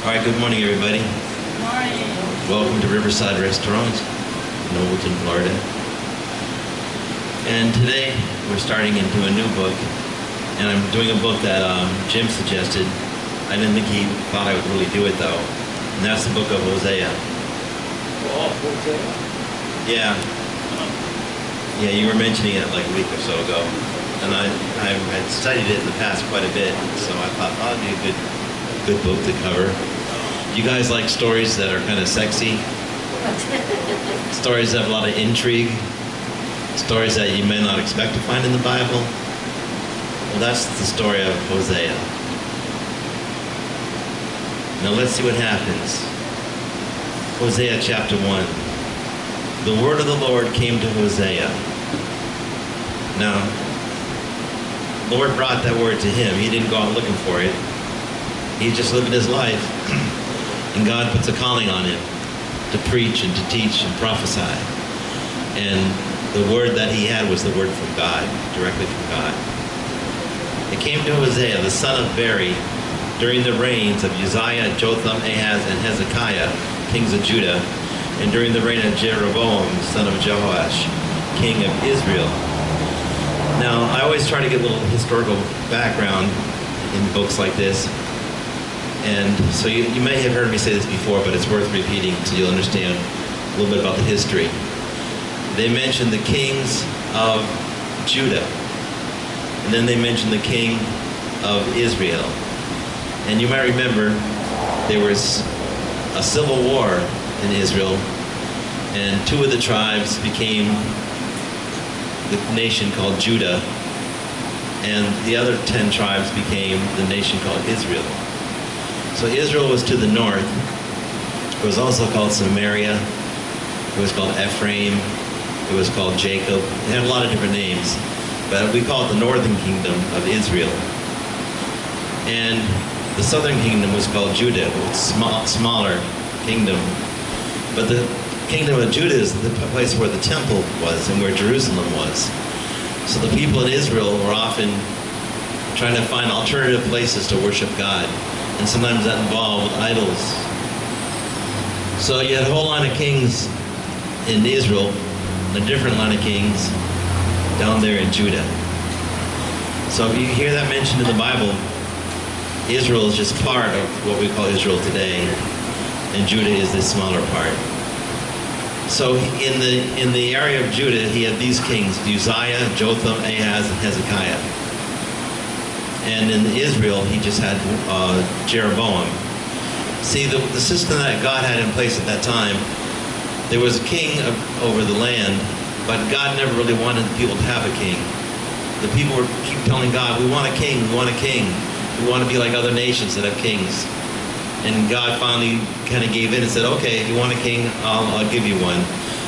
right, good morning, everybody. Good morning. Welcome to Riverside Restaurant, Nobleton, Florida. And today we're starting into a new book, and I'm doing a book that Jim suggested. I didn't think he thought I would really do it though, and that's the book of Hosea. Oh, Hosea? Yeah. Yeah, you were mentioning it like a week or so ago, and I had studied it in the past quite a bit, so I thought, oh, it'd be a good book to cover. You guys like stories that are kind of sexy? Stories that have a lot of intrigue? Stories that you may not expect to find in the Bible? Well, that's the story of Hosea. Now let's see what happens. Hosea chapter 1. The word of the Lord came to Hosea. Now, the Lord brought that word to him. He didn't go out looking for it. He's just living his life. And God puts a calling on him to preach and to teach and prophesy. And the word that he had was the word from God, directly from God. It came to Hosea, the son of Beri, during the reigns of Uzziah, Jotham, Ahaz, and Hezekiah, kings of Judah, and during the reign of Jeroboam, son of Jehoash, king of Israel. Now, I always try to get a little historical background in books like this. And so you may have heard me say this before, but it's worth repeating so you'll understand a little bit about the history. They mention the kings of Judah, and then they mention the king of Israel. And you might remember there was a civil war in Israel, and two of the tribes became the nation called Judah, and the other 10 tribes became the nation called Israel. So Israel was to the north. It was also called Samaria. It was called Ephraim. It was called Jacob. It had a lot of different names, but we call it the northern kingdom of Israel. And the southern kingdom was called Judah, a smaller kingdom. But the kingdom of Judah is the place where the temple was and where Jerusalem was. So the people in Israel were often trying to find alternative places to worship God. And sometimes that involved idols. So you had a whole line of kings in Israel, and a different line of kings down there in Judah. So if you hear that mentioned in the Bible, Israel is just part of what we call Israel today, and Judah is this smaller part. So in the area of Judah, he had these kings: Uzziah, Jotham, Ahaz, and Hezekiah. And in Israel, he just had Jeroboam. See, the system that God had in place at that time, there was a king over the land, but God never really wanted the people to have a king. The people would keep telling God, we want a king, we want a king. We want to be like other nations that have kings. And God finally kind of gave in and said, okay, if you want a king, I'll give you one.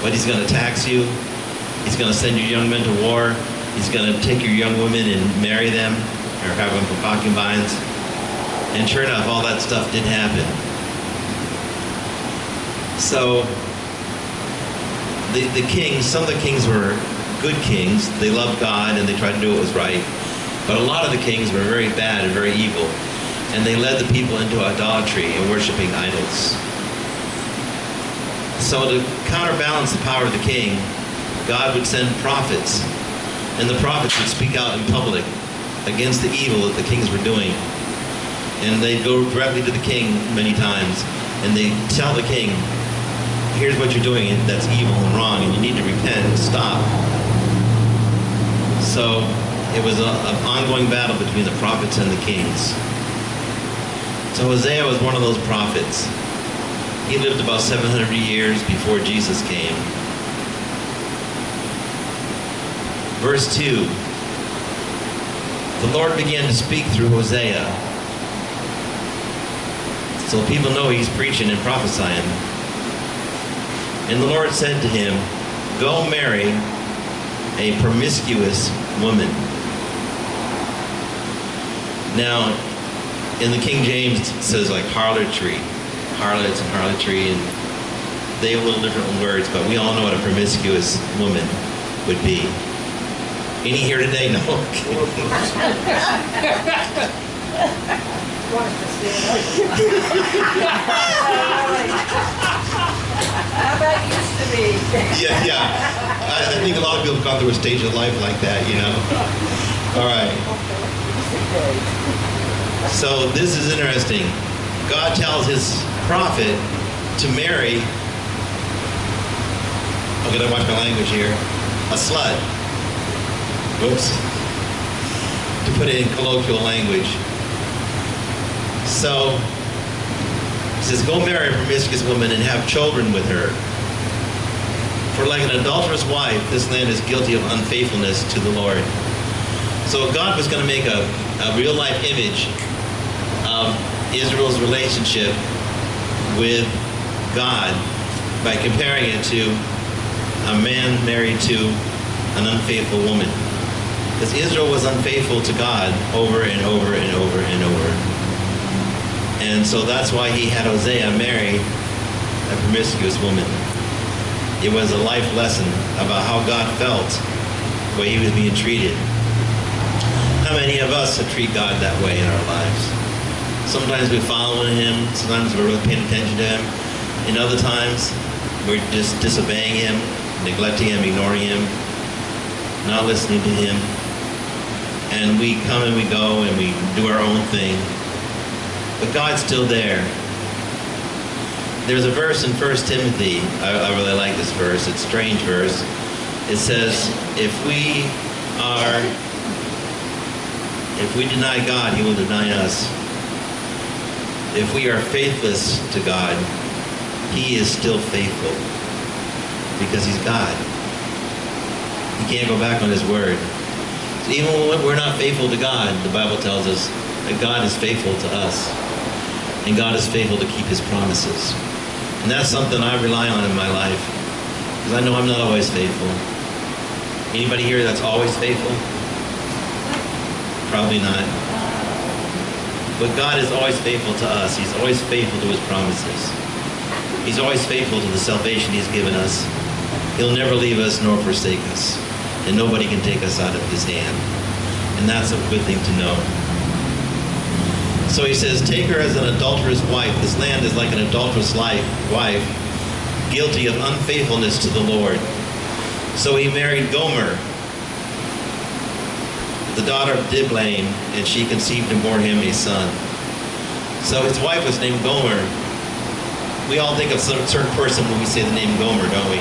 But he's going to tax you. He's going to send your young men to war. He's going to take your young women and marry them, or have them for concubines. And sure enough, all that stuff did happen. So the kings, some of the kings were good kings. They loved God and they tried to do what was right. But a lot of the kings were very bad and very evil. And they led the people into idolatry and worshiping idols. So to counterbalance the power of the king, God would send prophets. And the prophets would speak out in public against the evil that the kings were doing. And they'd go directly to the king many times, and they'd tell the king, here's what you're doing that's evil and wrong, and you need to repent and stop. So it was an ongoing battle between the prophets and the kings. So Hosea was one of those prophets. He lived about 700 years before Jesus came. Verse 2. The Lord began to speak through Hosea. So people know he's preaching and prophesying. And the Lord said to him, go marry a promiscuous woman. Now, in the King James, it says like harlotry, harlots and harlotry, and they have little different words, but we all know what a promiscuous woman would be. Any here today? No. want us to stand up. How about used to be? Yeah. I think a lot of people have gone through a stage of life like that, you know. All right. So this is interesting. God tells his prophet to marry, I'm going to watch my language here, a slut. Whoops. To put it in colloquial language. So, he says, go marry a promiscuous woman and have children with her. For like an adulterous wife, this land is guilty of unfaithfulness to the Lord. So God was going to make a real-life image of Israel's relationship with God by comparing it to a man married to an unfaithful woman. Because Israel was unfaithful to God over and over and over and over. And so that's why he had Hosea marry a promiscuous woman. It was a life lesson about how God felt, the way he was being treated. How many of us have treated God that way in our lives? Sometimes we're following him, sometimes we're really paying attention to him, and other times we're just disobeying him, neglecting him, ignoring him, not listening to him. And we come and we go and we do our own thing. But God's still there. There's a verse in 1 Timothy, I really like this verse, it's a strange verse. It says, if we deny God, he will deny us. If we are faithless to God, he is still faithful. Because he's God. He can't go back on his word. So even when we're not faithful to God, the Bible tells us that God is faithful to us. And God is faithful to keep his promises. And that's something I rely on in my life. Because I know I'm not always faithful. Anybody here that's always faithful? Probably not. But God is always faithful to us. He's always faithful to his promises. He's always faithful to the salvation he's given us. He'll never leave us nor forsake us. And nobody can take us out of his hand. And that's a good thing to know. So he says, take her as an adulterous wife. This land is like an adulterous wife, guilty of unfaithfulness to the Lord. So he married Gomer, the daughter of Diblaim, and she conceived and bore him a son. So his wife was named Gomer. We all think of a certain person when we say the name Gomer, don't we?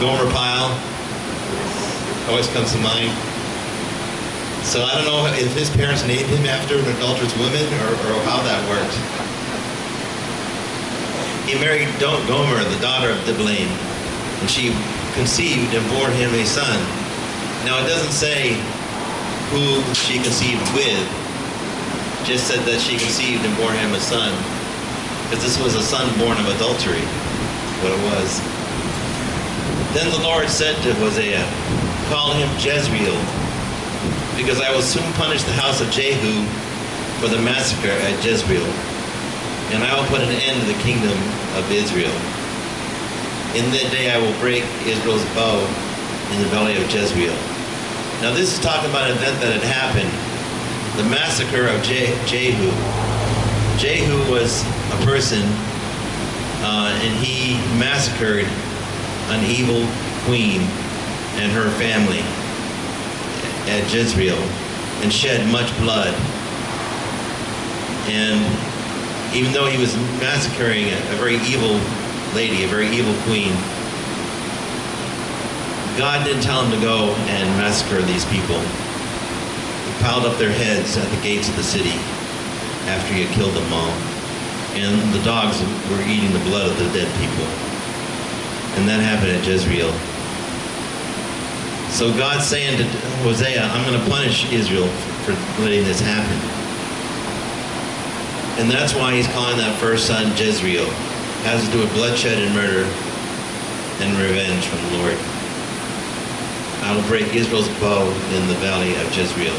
Gomer Pyle always comes to mind. So I don't know if his parents named him after an adulterous woman or how that worked. He married Gomer, the daughter of Diblaim, and she conceived and bore him a son. Now it doesn't say who she conceived with, just said that she conceived and bore him a son, because this was a son born of adultery, what it was. Then the Lord said to Hosea, call him Jezreel, because I will soon punish the house of Jehu for the massacre at Jezreel, and I will put an end to the kingdom of Israel. In that day I will break Israel's bow in the valley of Jezreel. Now this is talking about an event that had happened, the massacre of Jehu. Jehu was a person, and he massacred an evil queen and her family at Jezreel and shed much blood. And even though he was massacring a very evil lady, a very evil queen, God didn't tell him to go and massacre these people. He piled up their heads at the gates of the city after he had killed them all. And the dogs were eating the blood of the dead people. And that happened at Jezreel. So God's saying to Hosea, I'm going to punish Israel for letting this happen. And that's why he's calling that first son Jezreel. It has to do with bloodshed and murder and revenge from the Lord. I will break Israel's bow in the valley of Jezreel.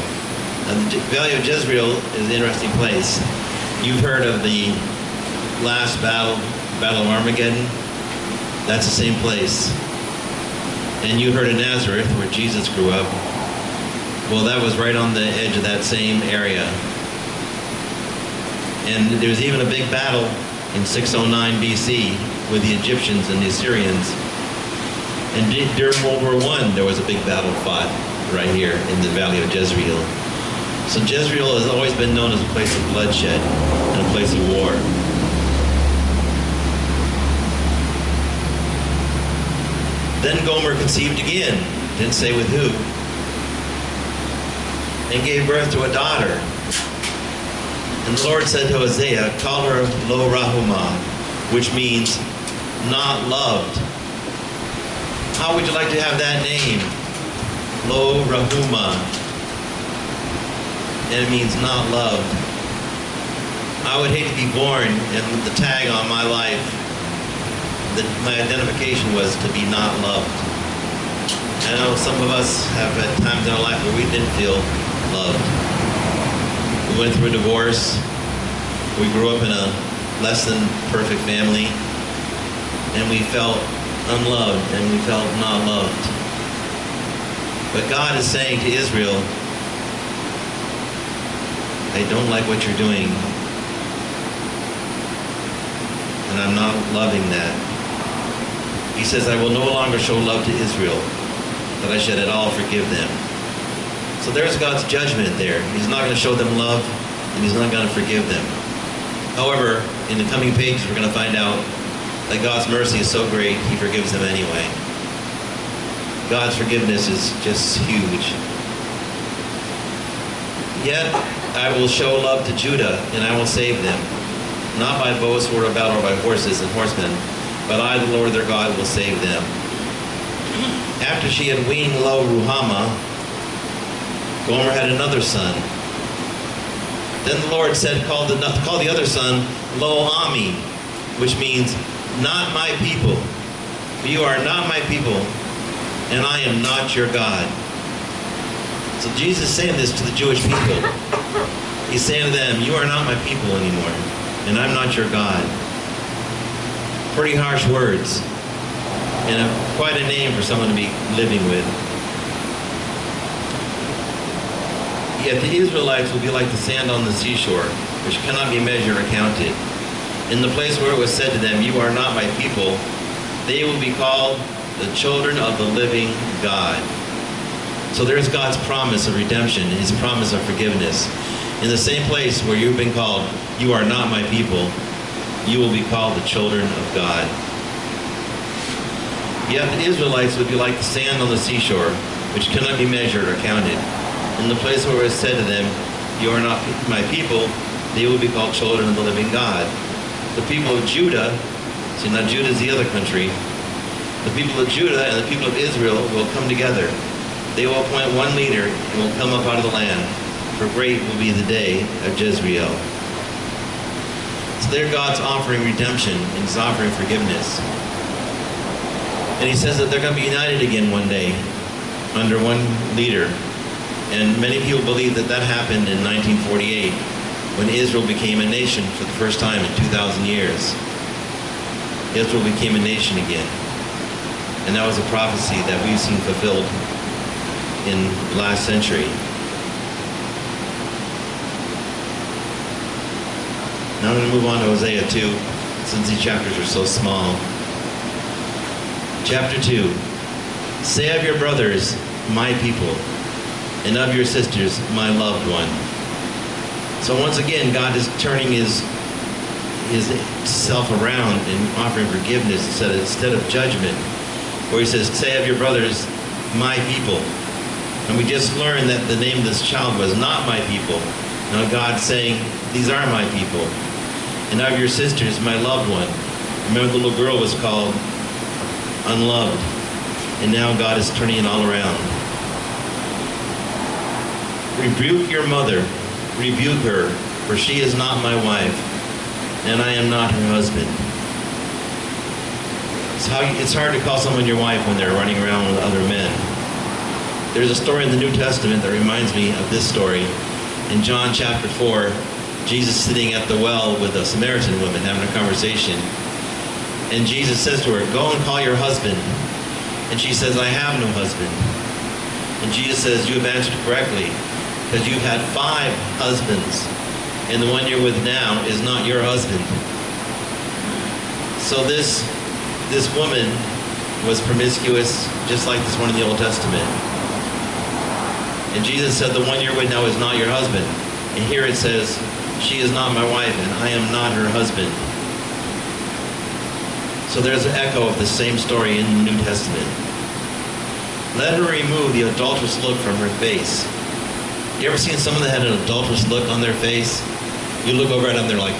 Now, the valley of Jezreel is an interesting place. You've heard of the last battle of Armageddon? That's the same place. And you heard of Nazareth, where Jesus grew up. Well, that was right on the edge of that same area. And there's even a big battle in 609 BC with the Egyptians and the Assyrians. And during World War I, there was a big battle fought right here in the Valley of Jezreel. So Jezreel has always been known as a place of bloodshed and a place of war. Then Gomer conceived again, didn't say with who, and gave birth to a daughter. And the Lord said to Hosea, call her Lo Rahumah, which means not loved. How would you like to have that name? Lo Rahumah. And it means not loved. I would hate to be born and the tag on my life, that my identification was to be not loved. I know some of us have had times in our life where we didn't feel loved. We went through a divorce. We grew up in a less than perfect family. And we felt unloved and we felt not loved. But God is saying to Israel, I don't like what you're doing. And I'm not loving that. He says, I will no longer show love to Israel, but I should at all forgive them. So there's God's judgment there. He's not going to show them love, and he's not going to forgive them. However, in the coming pages, we're going to find out that God's mercy is so great, he forgives them anyway. God's forgiveness is just huge. Yet, I will show love to Judah, and I will save them. Not by bow, sword, or battle, or by horses and horsemen, but I, the Lord their God, will save them. After she had weaned Lo Ruhamah, Gomer had another son. Then the Lord said, call the other son Lo Ami, which means not my people. For you are not my people, and I am not your God. So Jesus is saying this to the Jewish people. He's saying to them, you are not my people anymore, and I'm not your God. Pretty harsh words, and quite a name for someone to be living with. Yet the Israelites will be like the sand on the seashore, which cannot be measured or counted. In the place where it was said to them, you are not my people, they will be called the children of the living God. So there's God's promise of redemption, his promise of forgiveness. In the same place where you've been called, you are not my people, you will be called the children of God. Yet the Israelites would be like the sand on the seashore, which cannot be measured or counted. In the place where it was said to them, you are not my people, they will be called children of the living God. The people of Judah, see now Judah is the other country, the people of Judah and the people of Israel will come together. They will appoint one leader and will come up out of the land, for great will be the day of Jezreel. So there God's offering redemption and he's offering forgiveness. And he says that they're going to be united again one day under one leader. And many people believe that that happened in 1948 when Israel became a nation for the first time in 2,000 years. Israel became a nation again. And that was a prophecy that we've seen fulfilled in last century. Now I'm going to move on to Hosea 2, since these chapters are so small. Chapter 2. Say of your brothers, my people, and of your sisters, my loved one. So once again, God is turning his self around and offering forgiveness instead of judgment, where he says, say of your brothers, my people. And we just learned that the name of this child was not my people. Now God's saying, these are my people. And of your sisters, my loved one. Remember, the little girl was called unloved. And now God is turning it all around. Rebuke your mother, rebuke her, for she is not my wife, and I am not her husband. It's hard to call someone your wife when they're running around with other men. There's a story in the New Testament that reminds me of this story. In John chapter 4, Jesus sitting at the well with a Samaritan woman having a conversation. And Jesus says to her, go and call your husband. And she says, I have no husband. And Jesus says, you have answered correctly, because you've had 5 husbands. and the one you're with now is not your husband. So this woman was promiscuous, just like this one in the Old Testament. And Jesus said, the one you're with now is not your husband. And here it says, she is not my wife, and I am not her husband. So there's an echo of the same story in the New Testament. Let her remove the adulterous look from her face. You ever seen someone that had an adulterous look on their face? You look over at them, they're like,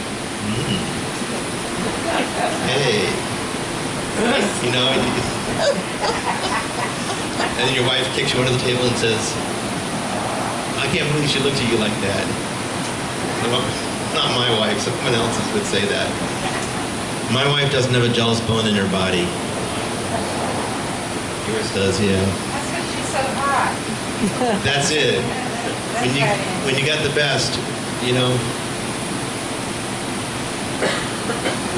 hey. You know, and then your wife kicks you under the table and says, I can't believe she looked at you like that. Not my wife, someone else's would say that. My wife doesn't have a jealous bone in her body. Yours does, yeah. That's because she's so hot. That's it. When you got the best, you know.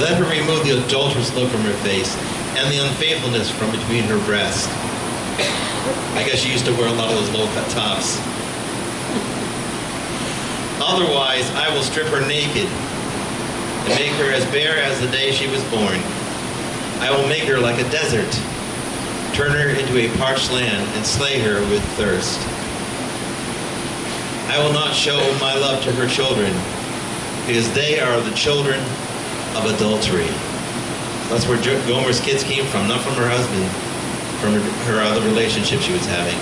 Let her remove the adulterous look from her face and the unfaithfulness from between her breasts. I guess she used to wear a lot of those low-cut tops. Otherwise, I will strip her naked and make her as bare as the day she was born. I will make her like a desert, turn her into a parched land, and slay her with thirst. I will not show my love to her children, because they are the children of adultery. That's where Gomer's kids came from, not from her husband, from her other relationship she was having.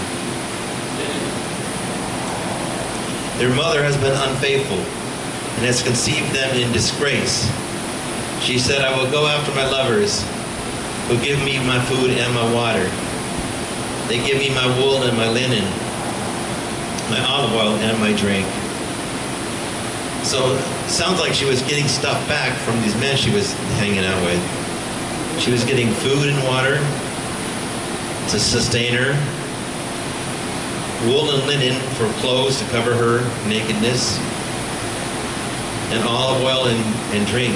Their mother has been unfaithful and has conceived them in disgrace. She said, I will go after my lovers who give me my food and my water. They give me my wool and my linen, my olive oil and my drink. So it sounds like she was getting stuff back from these men she was hanging out with. She was getting food and water to sustain her, wool and linen for clothes to cover her nakedness, and olive oil and drink.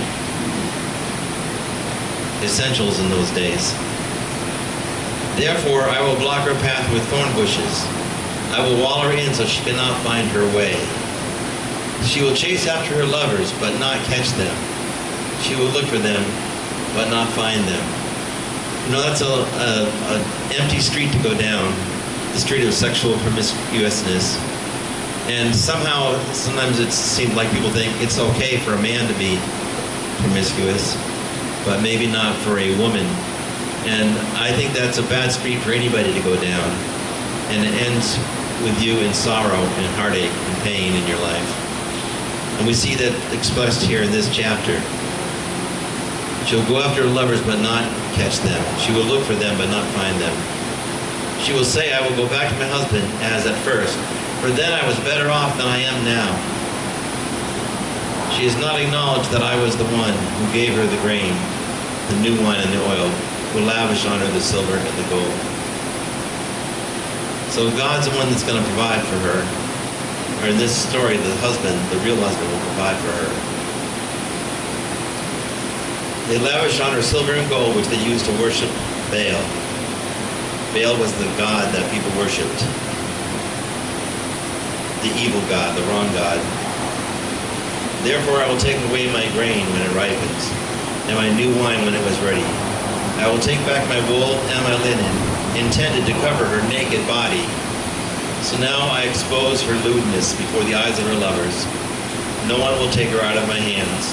Essentials in those days. Therefore, I will block her path with thorn bushes. I will wall her in so she cannot find her way. She will chase after her lovers, but not catch them. She will look for them, but not find them. You know, that's an empty street to go down, the street of sexual promiscuousness. And somehow, sometimes it seems like people think it's okay for a man to be promiscuous, but maybe not for a woman. And I think that's a bad street for anybody to go down. And it ends with you in sorrow and heartache and pain in your life. And we see that expressed here in this chapter. She'll go after her lovers but not catch them. She will look for them but not find them. She will say, I will go back to my husband as at first, for then I was better off than I am now. She has not acknowledged that I was the one who gave her the grain, the new wine and the oil, who lavished on her the silver and the gold. So God's the one that's going to provide for her. Or in this story, the husband, the real husband, will provide for her. They lavished on her silver and gold, which they used to worship Baal. Baal was the god that people worshipped. The evil god, the wrong god. Therefore I will take away my grain when it ripens, and my new wine when it was ready. I will take back my wool and my linen, intended to cover her naked body. So now I expose her lewdness before the eyes of her lovers. No one will take her out of my hands.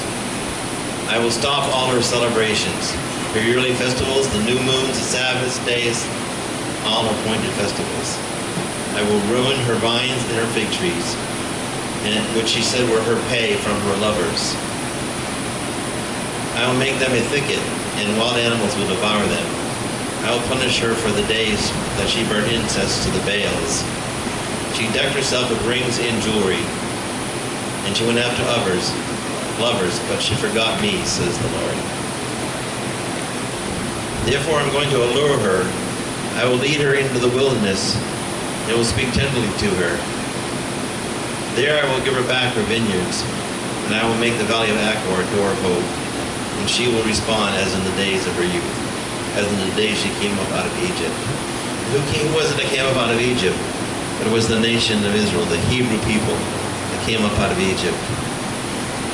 I will stop all her celebrations, her yearly festivals, the new moons, the Sabbath days, all appointed festivals. I will ruin her vines and her fig trees, and which she said were her pay from her lovers. I will make them a thicket, and wild animals will devour them. I will punish her for the days that she burned incense to the Baals. She decked herself with rings and jewelry, and she went after lovers, but she forgot me, says the Lord. Therefore I'm going to allure her. I will lead her into the wilderness, and will speak tenderly to her. There I will give her back her vineyards, and I will make the valley of Achor a door of hope, and she will respond as in the days of her youth, as in the days she came up out of Egypt. Who was it that came up out of Egypt? It was the nation of Israel, the Hebrew people that came up out of Egypt.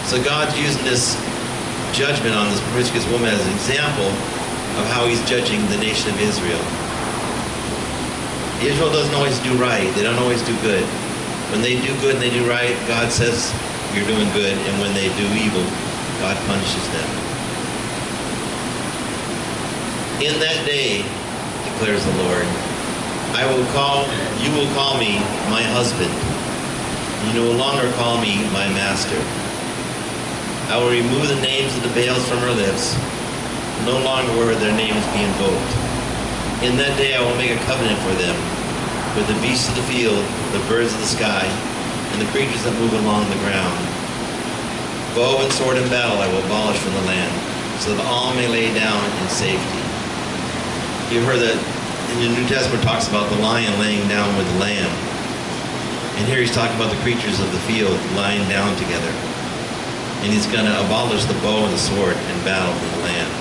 So God's using this judgment on this promiscuous woman as an example of how he's judging the nation of Israel. Israel doesn't always do right. They don't always do good. When they do good and they do right, God says, you're doing good. And when they do evil, God punishes them. In that day, declares the Lord, you will call me my husband. You no longer call me my master. I will remove the names of the Baals from her lips. No longer will their names be invoked. In that day I will make a covenant for them with the beasts of the field, the birds of the sky, and the creatures that move along the ground. Bow and sword and battle I will abolish from the land, so that all may lay down in safety. You've heard that in the New Testament talks about the lion laying down with the lamb. And here he's talking about the creatures of the field lying down together. And he's going to abolish the bow and the sword and battle in the land,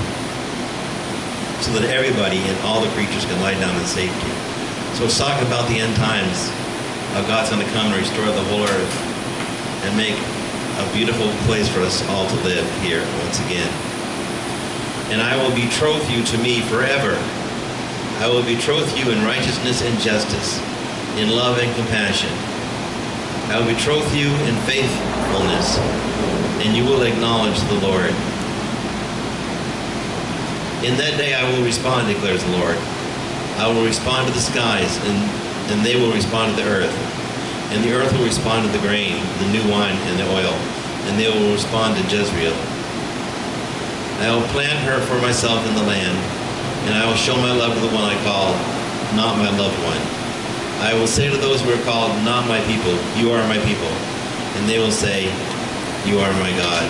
so that everybody and all the creatures can lie down in safety. So it's talking about the end times, how God's going to come and restore the whole earth and make a beautiful place for us all to live here once again. And I will betroth you to me forever. I will betroth you in righteousness and justice, in love and compassion. I will betroth you in faithfulness, and you will acknowledge the Lord. In that day I will respond, declares the Lord. I will respond to the skies, and they will respond to the earth. And the earth will respond to the grain, the new wine, and the oil. And they will respond to Jezreel. I will plant her for myself in the land, and I will show my love to the one I call not my loved one. I will say to those who are called not my people, you are my people. And they will say, you are my God.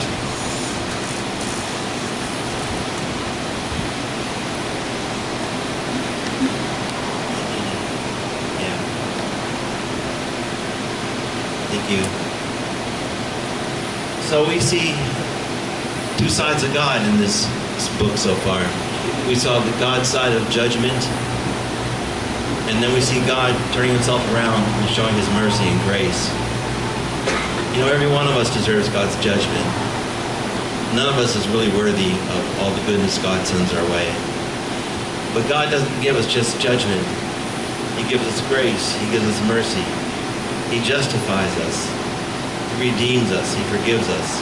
Thank you. So we see two sides of God in this book so far. We saw the God side of judgment, and then we see God turning himself around and showing his mercy and grace. You know, every one of us deserves God's judgment. None of us is really worthy of all the goodness God sends our way. But God doesn't give us just judgment. He gives us grace. He gives us mercy. He justifies us. He redeems us. He forgives us.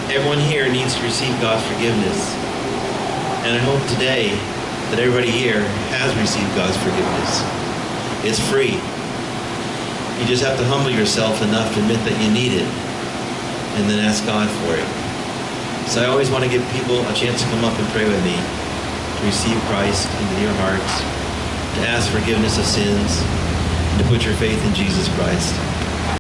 Everyone here needs to receive God's forgiveness. And I hope today that everybody here has received God's forgiveness. It's free. You just have to humble yourself enough to admit that you need it, and then ask God for it. So I always want to give people a chance to come up and pray with me, to receive Christ into your hearts, to ask forgiveness of sins, and to put your faith in Jesus Christ.